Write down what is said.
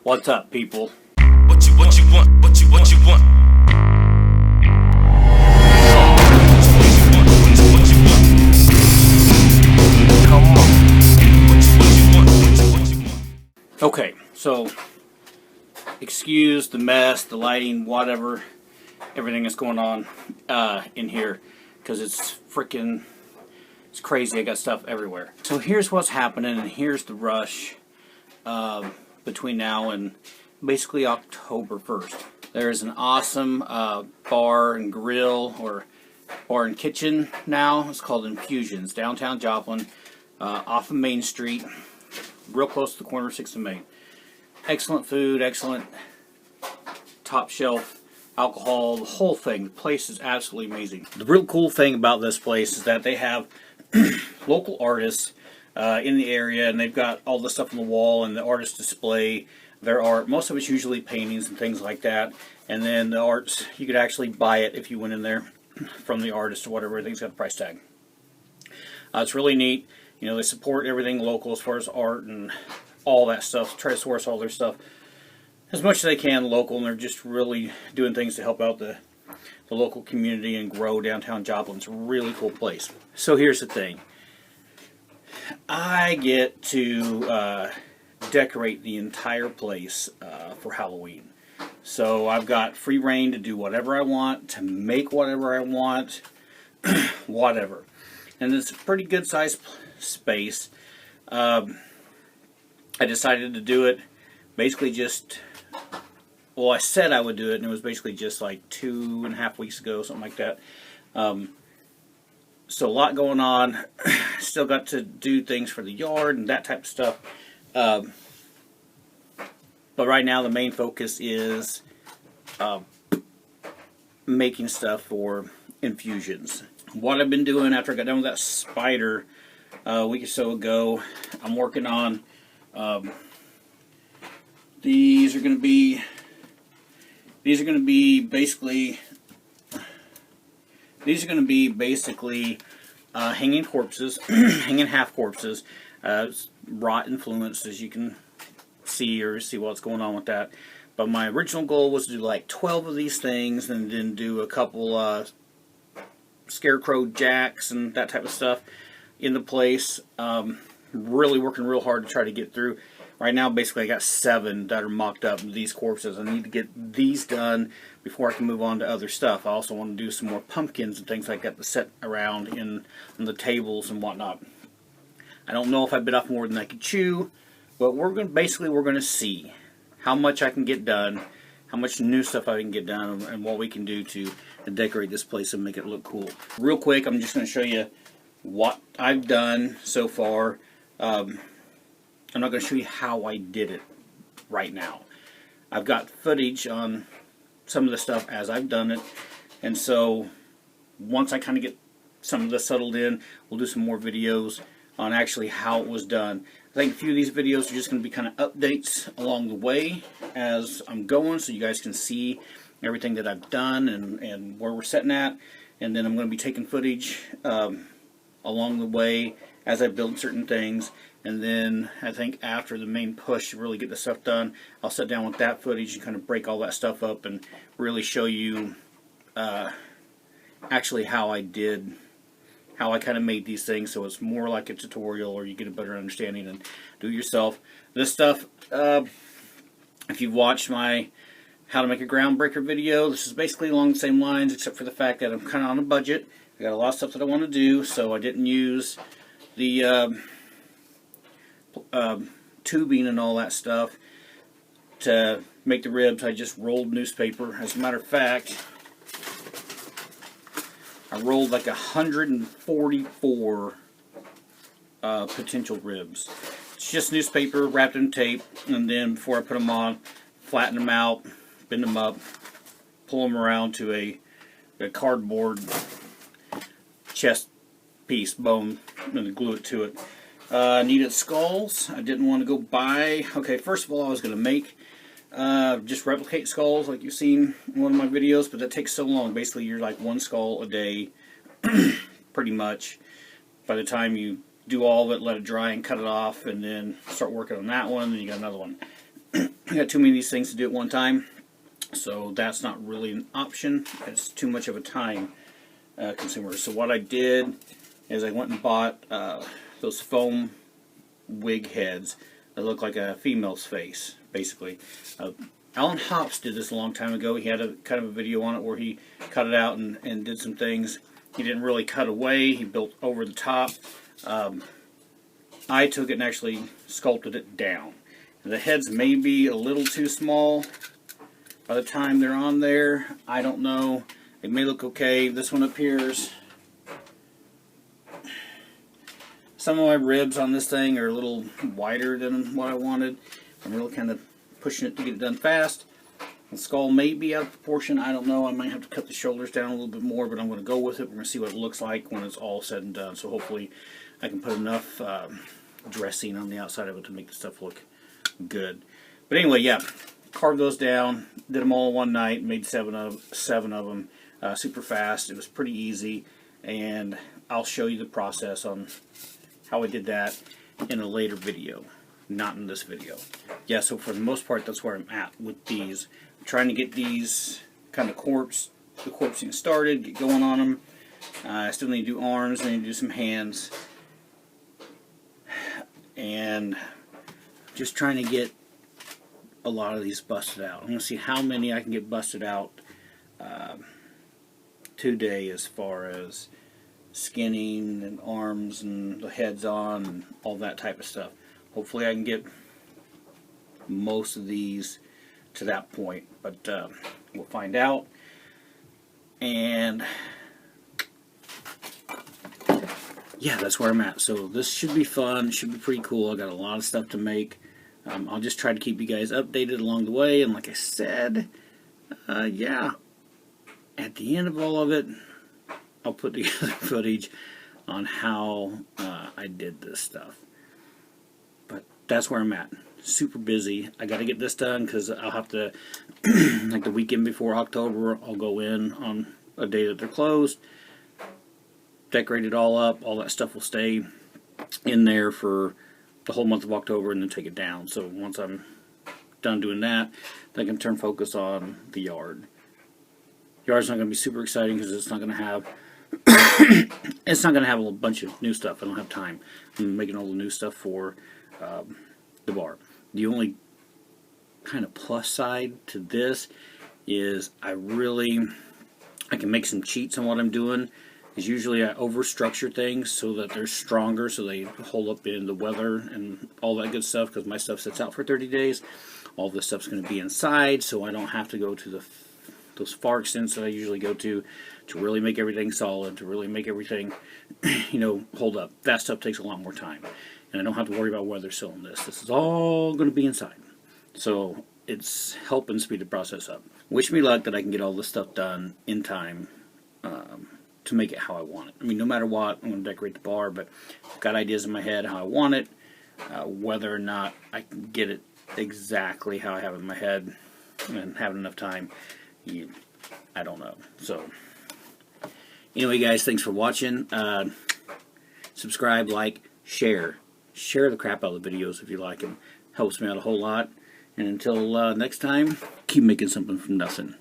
What's up, people? What you want? What you want? Come on. What you want? Okay, so excuse the mess, the lighting, whatever, everything that's going on in here, because it's crazy. I got stuff everywhere. So here's what's happening, and here's the rush between now and basically October 1st. There's an awesome bar and grill, or bar and kitchen now. It's called Infuxn, downtown Joplin, off of Main Street, real close to the corner of 6th and Main. Excellent food, excellent top shelf alcohol, the whole thing. The place is absolutely amazing. The real cool thing about this place is that they have local artists in the area, and they've got all the stuff on the wall, and the artists display their art. Most of it's usually paintings and things like that, and then the arts, you could actually buy it if you went in there from the artist or whatever. Everything's got a price tag. It's really neat. You know, they support everything local as far as art and all that stuff. Try to source all their stuff as much as they can local, and they're just really doing things to help out the local community and grow downtown Joplin. It's a really cool place. So here's the thing. I get to decorate the entire place for Halloween. So I've got free reign to do whatever I want, to make whatever I want, whatever. And it's a pretty good sized space. I decided to do it basically just, well, I said I would do it, and it was basically just like 2.5 weeks ago, something like that. So a lot going on. Still got to do things for the yard and that type of stuff. But right now the main focus is making stuff for Infuxns. What I've been doing after I got done with that spider a week or so ago, I'm working on these are going to be basically hanging corpses, hanging half corpses, rot influenced, as you can see what's going on with that. But my original goal was to do like 12 of these things, and then do a couple scarecrow jacks and that type of stuff in the place. Really working real hard to try to get through. Right now, basically, I got 7 that are mocked up, these corpses. I need to get these done before I can move on to other stuff. I also want to do some more pumpkins and things like that to set around on the tables and whatnot. I don't know if I bit off more than I could chew, but we're going to see how much I can get done, how much new stuff I can get done, and what we can do to decorate this place and make it look cool. Real quick, I'm just going to show you what I've done so far. I'm not going to show you how I did it right now. I've got footage on some of the stuff as I've done it, and so once I kind of get some of this settled in, we'll do some more videos on actually how it was done. I think a few of these videos are just going to be kind of updates along the way as I'm going, so you guys can see everything that I've done and where we're sitting at. And then I'm going to be taking footage along the way as I build certain things. And then I think after the main push to really get the stuff done, I'll sit down with that footage and kind of break all that stuff up and really show you actually how I kind of made these things, so it's more like a tutorial, or you get a better understanding and do it yourself. This stuff, if you've watched my how to make a groundbreaker video, this is basically along the same lines, except for the fact that I'm kind of on a budget. I got a lot of stuff that I want to do, so I didn't use the tubing and all that stuff to make the ribs. I just rolled newspaper. As a matter of fact, I rolled like 144 potential ribs. It's just newspaper wrapped in tape, and then before I put them on, flatten them out, bend them up, pull them around to a cardboard chest piece, bone, and then glue it to it. Needed skulls. I didn't want to go buy. Okay, first of all, I was going to make just replicate skulls like you've seen in one of my videos, but that takes so long. Basically, you're like 1 skull a day, pretty much. By the time you do all of it, let it dry and cut it off, and then start working on that one, and you got another one. I got too many of these things to do at one time, so that's not really an option. It's too much of a time consumer. So what I did is I went and bought those foam wig heads that look like a female's face, basically. Alan Hops did this a long time ago. He had a kind of a video on it where he cut it out and did some things. He didn't really cut away. He built over the top. I took it and actually sculpted it down. The heads may be a little too small by the time they're on there. I don't know. It may look okay. This one appears. Some of my ribs on this thing are a little wider than what I wanted. I'm really kind of pushing it to get it done fast. The skull may be out of proportion. I don't know. I might have to cut the shoulders down a little bit more, but I'm going to go with it. We're going to see what it looks like when it's all said and done. So hopefully I can put enough dressing on the outside of it to make the stuff look good. But anyway, yeah, carved those down, did them all one night, made seven of them, super fast. It was pretty easy, and I'll show you the process on how I did that in a later video, not in this video. Yeah, so for the most part, that's where I'm at with these. I'm trying to get these kind of the corpsing started, get going on them. I still need to do arms, I need to do some hands, and just trying to get a lot of these busted out. I'm going to see how many I can get busted out today as far as skinning and arms and the heads on and all that type of stuff. Hopefully I can get most of these to that point, but we'll find out. And yeah, that's where I'm at. So this should be fun, should be pretty cool. I got a lot of stuff to make. I'll just try to keep you guys updated along the way, and like I said, yeah, at the end of all of it, I'll put together footage on how I did this stuff. But that's where I'm at. Super busy. I got to get this done because I'll have to, like the weekend before October, I'll go in on a day that they're closed, decorate it all up. All that stuff will stay in there for the whole month of October and then take it down. So once I'm done doing that, then I can turn focus on the yard. Yard's not going to be super exciting because it's not going to have a bunch of new stuff. I don't have time. I'm making all the new stuff for the bar. The only kind of plus side to this is I can make some cheats on what I'm doing. Is usually I overstructure things so that they're stronger, so they hold up in the weather and all that good stuff, because my stuff sits out for 30 days. All this stuff's going to be inside, so I don't have to go to those far extents that I usually go to really make everything solid, to really make everything, hold up. That stuff takes a lot more time, and I don't have to worry about weather sealing this. This is all going to be inside, so it's helping speed the process up. Wish me luck that I can get all this stuff done in time to make it how I want it. I mean, no matter what, I'm going to decorate the bar, but I've got ideas in my head how I want it. Whether or not I can get it exactly how I have it in my head and have enough time, I don't know. So, anyway, guys, thanks for watching. Subscribe, like, share. Share the crap out of the videos if you like them. Helps me out a whole lot. And until next time, keep making something from nothing.